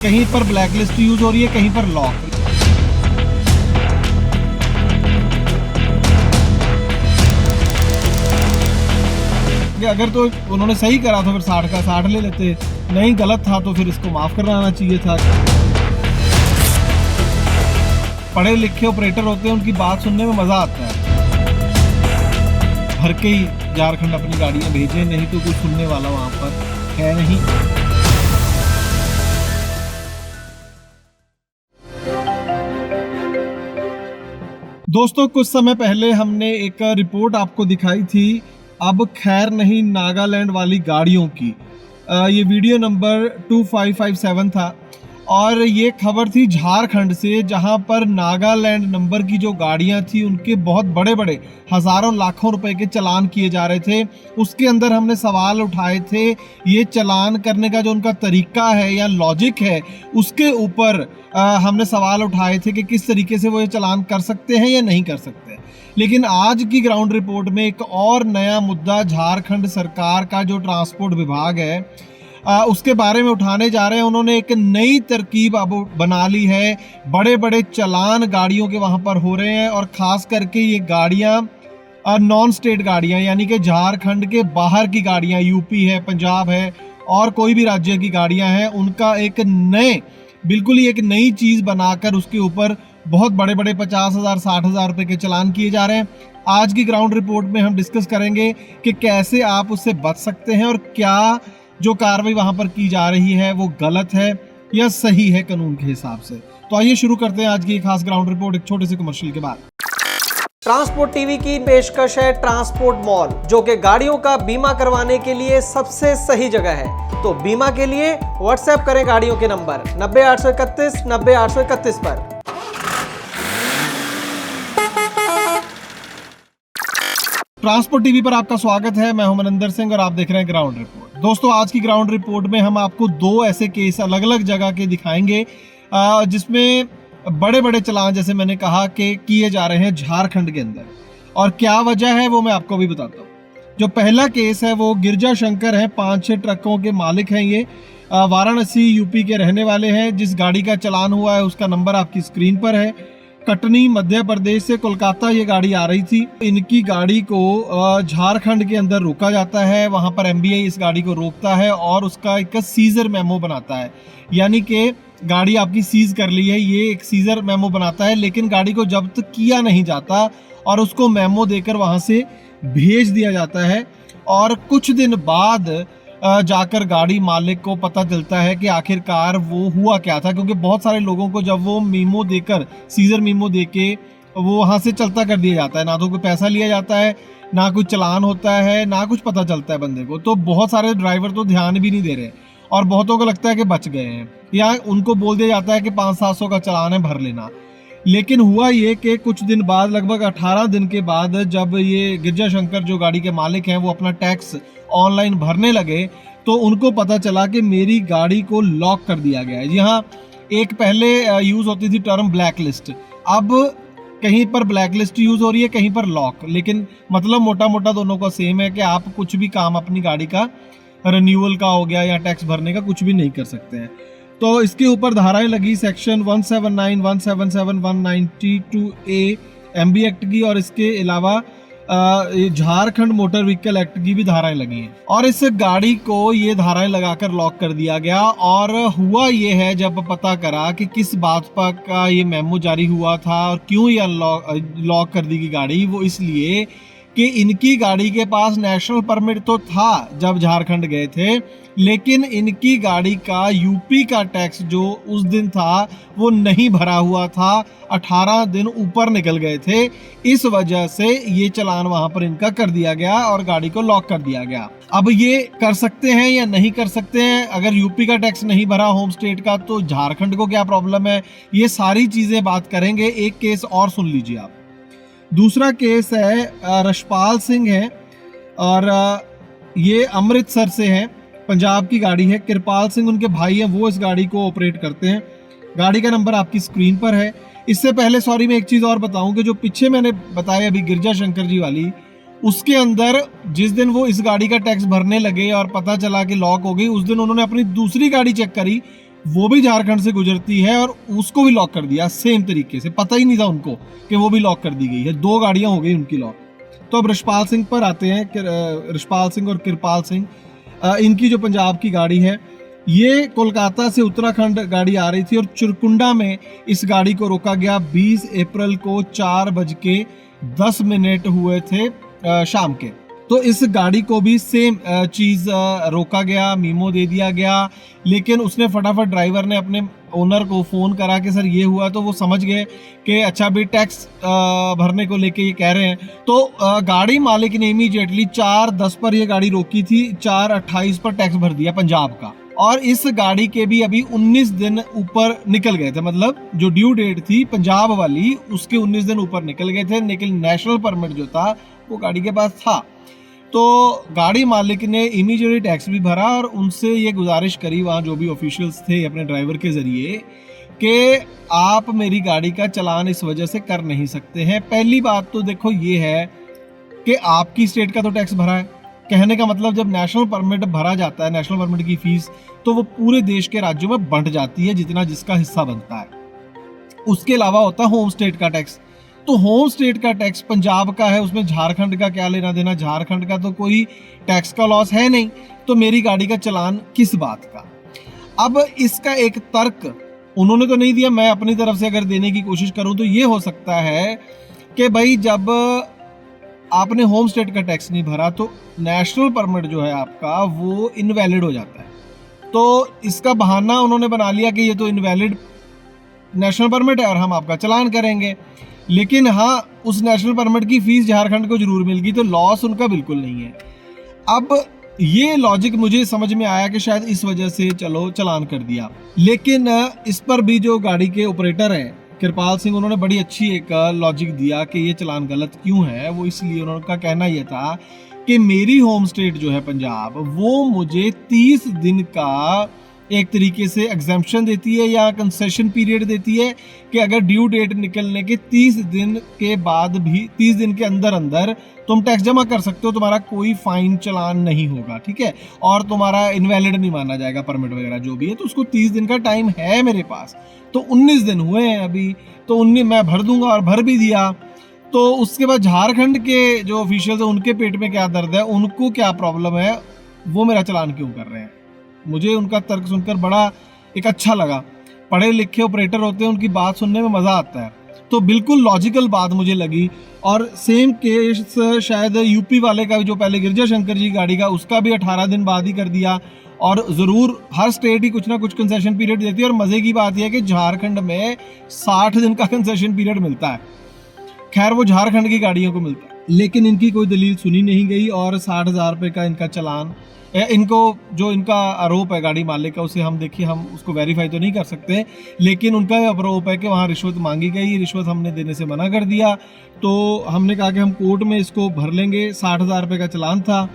कहीं पर black list use हो रही है, कहीं पर लॉक। अगर तो उन्होंने सही करा तो फिर 60 का 60 ले लेते, नहीं गलत था तो फिर इसको माफ करना चाहिए था। पढ़े लिखे ऑपरेटर होते हैं, उनकी बात सुनने में मजा आता है। भर के ही झारखंड अपनी गाड़ियां भेजें, नहीं तो कोई सुनने वाला वहां पर है नहीं। दोस्तों, कुछ समय पहले हमने एक रिपोर्ट आपको दिखाई थी, अब खैर नहीं नागालैंड वाली गाड़ियों की। ये वीडियो नंबर 2557 था और ये खबर थी झारखंड से, जहां पर नागालैंड नंबर की जो गाड़ियां थी उनके बहुत बड़े बड़े हजारों लाखों रुपए के चालान किए जा रहे थे। उसके अंदर हमने सवाल उठाए थे, ये चालान करने का जो उनका तरीका है या लॉजिक है, उसके ऊपर हमने सवाल उठाए थे कि किस तरीके से वो ये चालान कर सकते हैं या नहीं कर सकते। लेकिन आज की ग्राउंड रिपोर्ट में एक और नया मुद्दा झारखंड सरकार का जो ट्रांसपोर्ट विभाग है उसके बारे में उठाने जा रहे हैं। उन्होंने एक नई तरकीब अब बना ली है। बड़े बड़े चालान गाड़ियों के वहां पर हो रहे हैं और खास करके ये गाड़ियां नॉन स्टेट गाड़ियां, यानी कि झारखंड के बाहर की गाड़ियां, यूपी है, पंजाब है और कोई भी राज्य की गाड़ियां हैं, उनका एक बिल्कुल ही एक नई चीज बनाकर उसके ऊपर बहुत बड़े बड़े 50,000 60,000 रुपए के चालान किए जा रहे हैं। आज की ग्राउंड रिपोर्ट में हम डिस्कस करेंगे कि कैसे आप उससे बच सकते हैं और क्या जो कार्रवाई वहां पर की जा रही है वो गलत है या सही है कानून के हिसाब से। तो आइए शुरू करते हैं आज की खास ग्राउंड रिपोर्ट एक छोटे से कमर्शियल के बाद। ट्रांसपोर्ट टीवी की पेशकश है ट्रांसपोर्ट मॉल, जो कि गाड़ियों का बीमा करवाने के लिए सबसे सही जगह है। तो बीमा के लिए व्हाट्सएप करें गाड़ियों के नंबर 90 831 90 831 पर। ट्रांसपोर्ट टीवी पर आपका स्वागत है। मैं हूं मनिंदर सिंह और आप देख रहे हैं ग्राउंड रिपोर्ट। दोस्तों, आज की ग्राउंड रिपोर्ट में हम आपको दो ऐसे केस अलग अलग जगह के दिखाएंगे जिसमें बड़े बड़े चालान, जैसे मैंने कहा, कि किए जा रहे हैं झारखंड के अंदर। और क्या वजह है वो मैं आपको भी बताता हूँ। जो पहला केस है वो गिरजा शंकर है, 5-6 ट्रकों के मालिक हैं। ये वाराणसी यूपी के रहने वाले हैं। जिस गाड़ी का चालान हुआ है उसका नंबर आपकी स्क्रीन पर है। कटनी मध्य प्रदेश से कोलकाता ये गाड़ी आ रही थी। इनकी गाड़ी को झारखंड के अंदर रोका जाता है। वहां पर एमबीआई इस गाड़ी को रोकता है और उसका एक सीजर मेमो बनाता है, यानी कि गाड़ी आपकी सीज कर ली है, ये एक सीजर मेमो बनाता है। लेकिन गाड़ी को जब्त किया नहीं जाता और उसको मेमो देकर वहां से भेज दिया जाता है। और कुछ दिन बाद जाकर गाड़ी मालिक को पता चलता है कि आखिरकार वो हुआ क्या था, क्योंकि बहुत सारे लोगों को जब वो मीमो देकर, सीजर मीमो देके वो वहां से चलता कर दिया जाता है, ना तो कोई पैसा लिया जाता है, ना कुछ चालान होता है, ना कुछ पता चलता है बंदे को। तो बहुत सारे ड्राइवर तो ध्यान भी नहीं दे रहे और बहुतों को लगता है कि बच गए हैं, या उनको बोल दिया जाता है कि 500-700 का चालान है, भर लेना। लेकिन हुआ ये कि कुछ दिन बाद, लगभग 18 दिन के बाद, जब ये गिरजा शंकर जो गाड़ी के मालिक हैं वो अपना टैक्स ऑनलाइन भरने लगे, तो उनको पता चला कि मेरी गाड़ी को लॉक कर दिया गया है। जी हाँ, एक पहले यूज होती थी टर्म ब्लैक लिस्ट, अब कहीं पर ब्लैक लिस्ट यूज हो रही है, कहीं पर लॉक। लेकिन मतलब मोटा मोटा दोनों का सेम है कि आप कुछ भी काम अपनी गाड़ी का, रिन्यूअल का हो गया या टैक्स भरने का, कुछ भी नहीं कर सकते हैं। तो इसके ऊपर धाराएं लगी सेक्शन 179, 177, 192A एमबी एक्ट की, और इसके अलावा झारखंड मोटर व्हीकल एक्ट की भी धाराएं लगी हैं। और इस गाड़ी को ये धाराएं लगाकर लॉक कर दिया गया। और हुआ ये है, जब पता करा कि किस बात पर का ये मेमो जारी हुआ था और क्यों ये लॉक कर दी गई गाड़ी, वो इसलिए कि इनकी गाड़ी के पास नेशनल परमिट तो था जब झारखंड गए थे, लेकिन इनकी गाड़ी का यूपी का टैक्स जो उस दिन था वो नहीं भरा हुआ था, 18 दिन ऊपर निकल गए थे। इस वजह से ये चालान वहां पर इनका कर दिया गया और गाड़ी को लॉक कर दिया गया। अब ये कर सकते हैं या नहीं कर सकते हैं? अगर यूपी का टैक्स नहीं भरा होम स्टेट का, तो झारखंड को क्या प्रॉब्लम है? ये सारी चीजें बात करेंगे। एक केस और सुन लीजिए आप। दूसरा केस है रशपाल सिंह है और ये अमृतसर से है, पंजाब की गाड़ी है। कृपाल सिंह उनके भाई हैं, वो इस गाड़ी को ऑपरेट करते हैं। गाड़ी का नंबर आपकी स्क्रीन पर है। इससे पहले सॉरी मैं एक चीज़ और बताऊं कि जो पीछे मैंने बताया अभी गिरजा शंकर जी वाली, उसके अंदर जिस दिन वो इस गाड़ी का टैक्स भरने लगे और पता चला कि लॉक हो गई, उस दिन उन्होंने अपनी दूसरी गाड़ी चेक करी, वो भी झारखंड से गुजरती है और उसको भी लॉक कर दिया सेम तरीके से, पता ही नहीं था उनको कि वो भी लॉक कर दी गई है। 2 गाड़ियां हो गई उनकी लॉक। तो अब रिशपाल सिंह पर आते हैं। रिशपाल सिंह और कृपाल सिंह, इनकी जो पंजाब की गाड़ी है, ये कोलकाता से उत्तराखंड गाड़ी आ रही थी और चिरकुंडा में इस गाड़ी को रोका गया। 20 अप्रैल को 4:10 हुए थे शाम के। तो इस गाड़ी को भी सेम चीज़ रोका गया, मीमो दे दिया गया, लेकिन उसने फटाफट, ड्राइवर ने अपने ओनर को फ़ोन करा कि सर ये हुआ, तो वो समझ गए कि अच्छा भी टैक्स भरने को लेके ये कह रहे हैं। तो गाड़ी मालिक ने इमीडिएटली 4:10 पर ये गाड़ी रोकी थी, 4:28 पर टैक्स भर दिया पंजाब का। और इस गाड़ी के भी अभी 19 दिन ऊपर निकल गए थे, मतलब जो ड्यू डेट थी पंजाब वाली उसके 19 दिन ऊपर निकल गए थे, लेकिन नेशनल परमिट जो था वो गाड़ी के पास था। तो गाड़ी मालिक ने इमीडिएटली टैक्स भी भरा और उनसे ये गुजारिश करी, वहाँ जो भी ऑफिशियल्स थे अपने ड्राइवर के ज़रिए, कि आप मेरी गाड़ी का चालान इस वजह से कर नहीं सकते हैं। पहली बात तो देखो ये है कि आपकी स्टेट का तो टैक्स भरा है, कहने का मतलब जब नेशनल परमिट भरा जाता है, नेशनल परमिट की फीस, तो वो पूरे देश के राज्यों में बंट जाती है जितना जिसका हिस्सा बनता है। उसके अलावा होता है होम स्टेट का टैक्स। तो होम स्टेट का टैक्स पंजाब का है, उसमें झारखंड का क्या लेना देना, झारखंड का तो कोई टैक्स का लॉस है नहीं, तो मेरी गाड़ी का चालान किस बात का। अब इसका एक तर्क उन्होंने तो नहीं दिया, मैं अपनी तरफ से अगर देने की कोशिश करूं तो ये हो सकता है कि भाई जब आपने होम स्टेट का टैक्स नहीं भरा तो नेशनल परमिट जो है आपका वो इनवैलिड हो जाता है। तो इसका बहाना उन्होंने बना लिया कि ये तो इनवैलिड नेशनल परमिट है और हम आपका चालान करेंगे। लेकिन हाँ, उस नेशनल परमिट की फीस झारखंड को जरूर मिल गई, तो लॉस उनका बिल्कुल नहीं है। अब ये लॉजिक मुझे समझ में आया कि शायद इस वजह से चलो चालान कर दिया। लेकिन इस पर भी जो गाड़ी के ऑपरेटर हैं कृपाल सिंह, उन्होंने बड़ी अच्छी एक लॉजिक दिया कि ये चालान गलत क्यों है। वो इसलिए, उनका कहना यह था कि मेरी होम स्टेट जो है पंजाब, वो मुझे 30 दिन का एक तरीके से एग्जाम्पशन देती है या कंसेशन पीरियड देती है कि अगर ड्यू डेट निकलने के 30 दिन के बाद भी 30 दिन के अंदर अंदर तुम टैक्स जमा कर सकते हो, तुम्हारा कोई फाइन चालान नहीं होगा, ठीक है, और तुम्हारा इनवैलिड नहीं माना जाएगा परमिट वगैरह जो भी है। तो उसको 30 दिन का टाइम है मेरे पास, तो 19 दिन हुए हैं अभी, तो 19 मैं भर दूंगा और भर भी दिया। तो उसके बाद झारखंड के जो ऑफिशियल्स हैं उनके पेट में क्या दर्द है, उनको क्या प्रॉब्लम है, वो मेरा चालान क्यों कर रहे हैं। मुझे उनका तर्क सुनकर बड़ा एक अच्छा लगा। पढ़े लिखे ऑपरेटर होते हैं, उनकी बात सुनने में मज़ा आता है, तो बिल्कुल लॉजिकल बात मुझे लगी। और सेम केस शायद यूपी वाले का जो पहले गिरजा शंकर जी गाड़ी का, उसका भी 18 दिन बाद ही कर दिया। और ज़रूर हर स्टेट ही कुछ ना कुछ कंसेशन पीरियड देती है, और मज़े की बात यह है कि झारखंड में 60 दिन का कंसेशन पीरियड मिलता है। खैर वो झारखंड की गाड़ियों को मिलता है, लेकिन इनकी कोई दलील सुनी नहीं गई और 60,000 रुपये का इनका चालान, इनको जो इनका आरोप है गाड़ी मालिक का, उसे हम देखिए, हम उसको वेरीफाई तो नहीं कर सकते, लेकिन उनका आरोप है कि वहाँ रिश्वत मांगी गई, रिश्वत हमने देने से मना कर दिया। तो हमने कहा कि हम कोर्ट में इसको भर लेंगे, 60,000 रुपये का चालान था।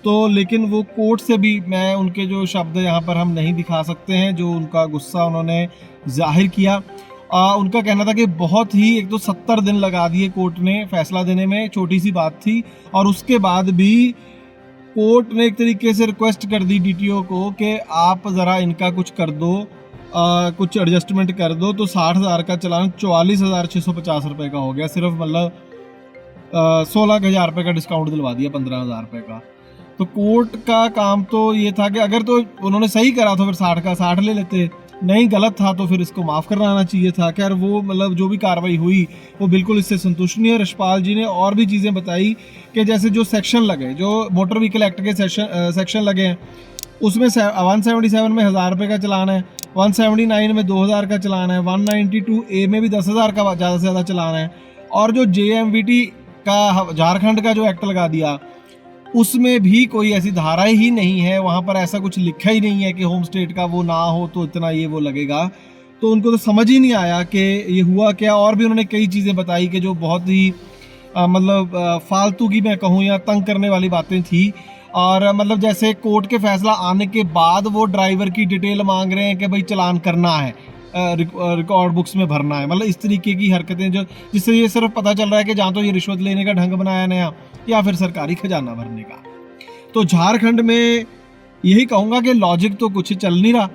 तो लेकिन वो कोर्ट से भी, मैं उनके जो शब्द यहाँ पर हम नहीं दिखा सकते हैं, जो उनका गुस्सा उन्होंने जाहिर किया। उनका कहना था कि बहुत ही, एक तो 70 दिन लगा दिए कोर्ट ने फैसला देने में, छोटी सी बात थी, और उसके बाद भी कोर्ट ने एक तरीके से रिक्वेस्ट कर दी डीटीओ को कि आप ज़रा इनका कुछ कर दो, कुछ एडजस्टमेंट कर दो। तो 60,000 का चालान 44,650 रुपये का हो गया सिर्फ, मतलब 16,000 रुपये का डिस्काउंट दिलवा दिया 15,000 रुपये का। तो कोर्ट का काम तो ये था कि अगर तो उन्होंने सही करा तो फिर 60 का 60 ले लेते, नहीं गलत था तो फिर इसको माफ़ कराना चाहिए था। खैर वो, मतलब जो भी कार्रवाई हुई वो बिल्कुल इससे संतुष्ट नहीं है। रिशपाल जी ने और भी चीज़ें बताई कि जैसे जो सेक्शन लगे, जो मोटर व्हीकल एक्ट के सेक्शन लगे हैं, उसमें 177 में 1,000 रुपये का चलान है, 179 में 2,000 का चलान है, 192A में भी 10,000 का ज़्यादा से ज़्यादा चलान है, और जो JMVT का झारखंड का जो एक्ट लगा दिया उसमें भी कोई ऐसी धारा ही नहीं है, वहाँ पर ऐसा कुछ लिखा ही नहीं है कि होम स्टेट का वो ना हो तो इतना ये वो लगेगा। तो उनको तो समझ ही नहीं आया कि ये हुआ क्या। और भी उन्होंने कई चीज़ें बताई कि जो बहुत ही मतलब फालतू की मैं कहूँ या तंग करने वाली बातें थी। और मतलब जैसे कोर्ट के फैसला आने के बाद वो ड्राइवर की डिटेल मांग रहे हैं कि भाई चालान करना है, रिकॉर्ड बुक्स में भरना है, मतलब इस तरीके की हरकतें जो, जिससे ये सिर्फ पता चल रहा है कि जहाँ तो ये रिश्वत लेने का ढंग बनाया नया, या फिर सरकारी खजाना भरने का। तो झारखंड में यही कहूँगा कि लॉजिक तो कुछ चल नहीं रहा,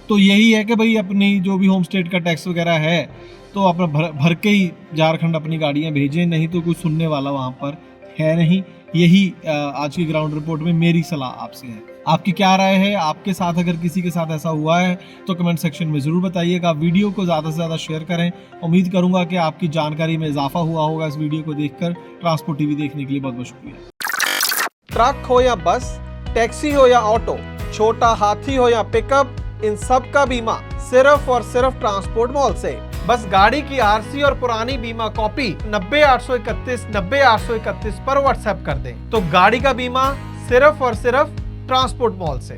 तो यही है कि भाई अपनी जो भी होम स्टेट का टैक्स वगैरह है तो अपना भर के ही झारखंड अपनी गाड़ियां भेजें, नहीं तो कोई सुनने वाला वहां पर है नहीं। यही आज की ग्राउंड रिपोर्ट में मेरी सलाह आपसे है। आपकी क्या राय है? आपके साथ अगर किसी के साथ ऐसा हुआ है तो कमेंट सेक्शन में ज़रूर बताइएगा। वीडियो को ज़्यादा से ज़्यादा शेयर करें। उम्मीद करूंगा कि आपकी जानकारी में इजाफा हुआ होगा इस वीडियो को देखकर। ट्रांसपोर्ट टीवी देखने के लिए बहुत बहुत शुक्रिया। ट्रक हो या बस, टैक्सी हो या ऑटो, छोटा हाथी हो या पिकअप, इन सब का बीमा सिर्फ और सिर्फ ट्रांसपोर्ट मॉल से। बस गाड़ी की आरसी और पुरानी बीमा कॉपी 90-831 90-831 पर व्हाट्सएप कर दें तो गाड़ी का बीमा सिर्फ और सिर्फ ट्रांसपोर्ट मॉल से।